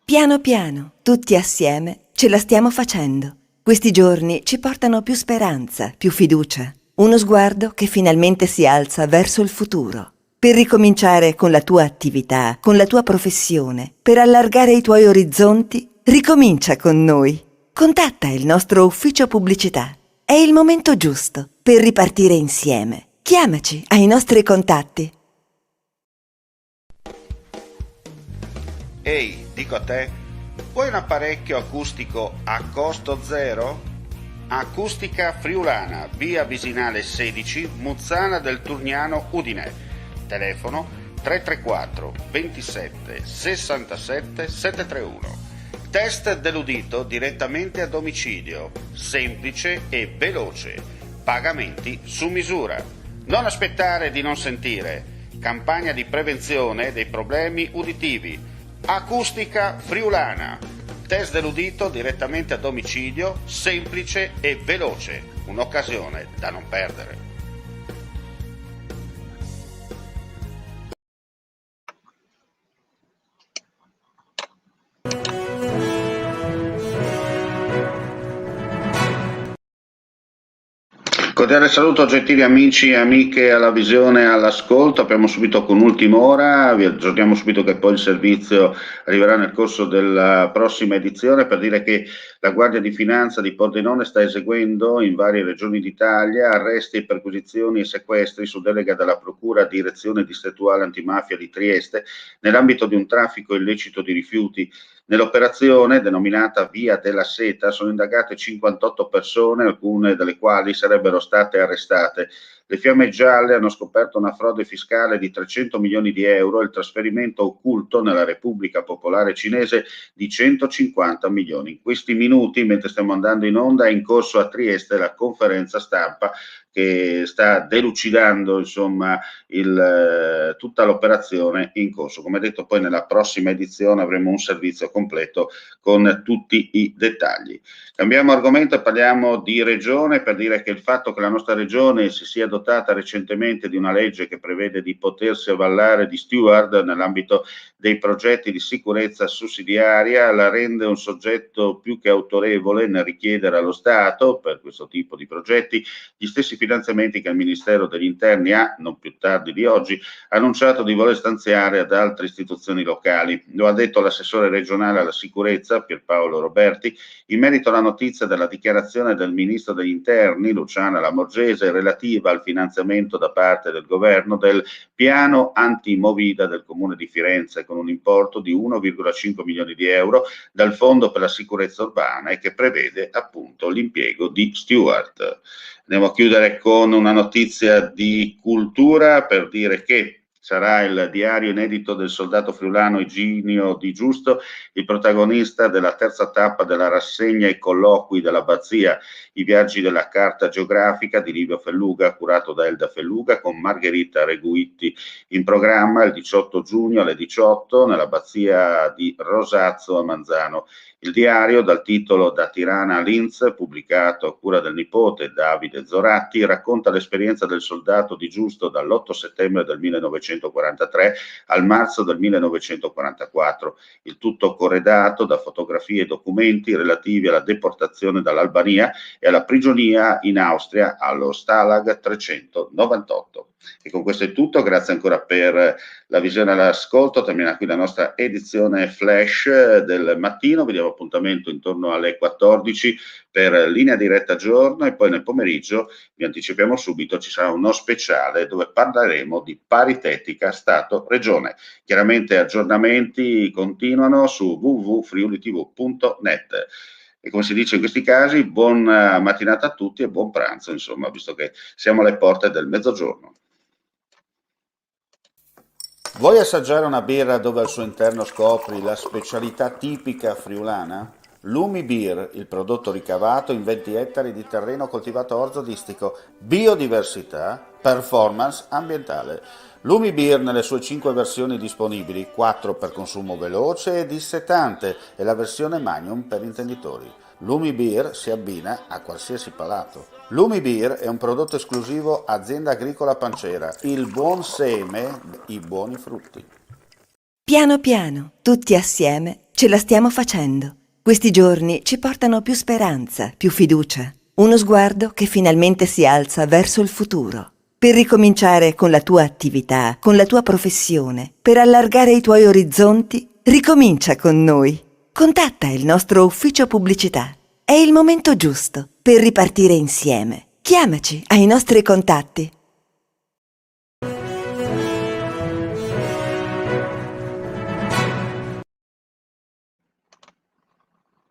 Piano piano, tutti assieme, ce la stiamo facendo. Questi giorni ci portano più speranza, più fiducia. Uno sguardo che finalmente si alza verso il futuro. Per ricominciare con la tua attività, con la tua professione, per allargare i tuoi orizzonti, ricomincia con noi. Contatta il nostro ufficio pubblicità. È il momento giusto per ripartire insieme. Chiamaci ai nostri contatti. Ehi, dico a te, vuoi un apparecchio acustico a costo zero? Acustica Friulana, via Visinale 16, Muzzana del Turniano, Udine. Telefono 334 27 67 731. Test dell'udito direttamente a domicilio, semplice e veloce. Pagamenti su misura. Non aspettare di non sentire. Campagna di prevenzione dei problemi uditivi. Acustica Friulana. Test dell'udito direttamente a domicilio, semplice e veloce. Un'occasione da non perdere. Cordiale saluto gentili amici e amiche alla visione e all'ascolto. Apriamo subito con Ultima Ora, vi aggiorniamo subito che poi il servizio arriverà nel corso della prossima edizione per dire che la Guardia di Finanza di Pordenone sta eseguendo in varie regioni d'Italia arresti, perquisizioni e sequestri su delega della Procura Direzione Distrettuale Antimafia di Trieste nell'ambito di un traffico illecito di rifiuti. Nell'operazione, denominata Via della Seta, sono indagate 58 persone, alcune delle quali sarebbero state arrestate. Le Fiamme Gialle hanno scoperto una frode fiscale di 300 milioni di euro e il trasferimento occulto nella Repubblica Popolare Cinese di 150 milioni. In questi minuti, mentre stiamo andando in onda, è in corso a Trieste la conferenza stampa che sta delucidando insomma tutta l'operazione in corso. Come detto, poi nella prossima edizione avremo un servizio completo con tutti i dettagli. Cambiamo argomento e parliamo di regione per dire che il fatto che la nostra regione si sia dotata recentemente di una legge che prevede di potersi avvallare di steward nell'ambito dei progetti di sicurezza sussidiaria la rende un soggetto più che autorevole nel richiedere allo Stato per questo tipo di progetti gli stessi finanziamenti che il Ministero degli Interni ha, non più tardi di oggi, annunciato di voler stanziare ad altre istituzioni locali. Lo ha detto l'assessore regionale alla sicurezza Pierpaolo Roberti in merito alla notizia della dichiarazione del Ministro degli Interni Luciana Lamorgese relativa al finanziamento da parte del governo del piano anti-movida del Comune di Firenze con un importo di 1,5 milioni di euro dal Fondo per la sicurezza urbana e che prevede appunto l'impiego di steward. Andiamo a chiudere con una notizia di cultura per dire che sarà il diario inedito del soldato friulano Iginio Di Giusto, il protagonista della terza tappa della rassegna e colloqui dell'Abbazia, i viaggi della carta geografica di Livio Felluga, curato da Elda Felluga, con Margherita Reguitti in programma il 18 giugno alle 18 nell'Abbazia di Rosazzo a Manzano. Il diario, dal titolo Da Tirana a Linz, pubblicato a cura del nipote Davide Zoratti, racconta l'esperienza del soldato Di Giusto dall'8 settembre del 1943 al marzo del 1944, il tutto corredato da fotografie e documenti relativi alla deportazione dall'Albania e alla prigionia in Austria allo Stalag 398. E con questo è tutto, grazie ancora per la visione all'ascolto, termina qui la nostra edizione flash del mattino, vi diamo appuntamento intorno alle 14 per linea diretta giorno e poi nel pomeriggio, vi anticipiamo subito, ci sarà uno speciale dove parleremo di paritetica Stato-Regione. Chiaramente aggiornamenti continuano su www.friulitv.net. E come si dice in questi casi, buon mattinata a tutti e buon pranzo, insomma, visto che siamo alle porte del mezzogiorno. Vuoi assaggiare una birra dove al suo interno scopri la specialità tipica friulana? Lumi Beer, il prodotto ricavato in 20 ettari di terreno coltivato a orzo distico, biodiversità, performance ambientale. Lumi Beer nelle sue 5 versioni disponibili, 4 per consumo veloce e dissetante e la versione Magnum per intenditori. Lumi Beer si abbina a qualsiasi palato. Lumi Beer è un prodotto esclusivo Azienda Agricola Pancera, il buon seme, i buoni frutti. Piano piano, tutti assieme, ce la stiamo facendo. Questi giorni ci portano più speranza, più fiducia, uno sguardo che finalmente si alza verso il futuro. Per ricominciare con la tua attività, con la tua professione, per allargare i tuoi orizzonti, ricomincia con noi. Contatta il nostro ufficio pubblicità. È il momento giusto per ripartire insieme. Chiamaci ai nostri contatti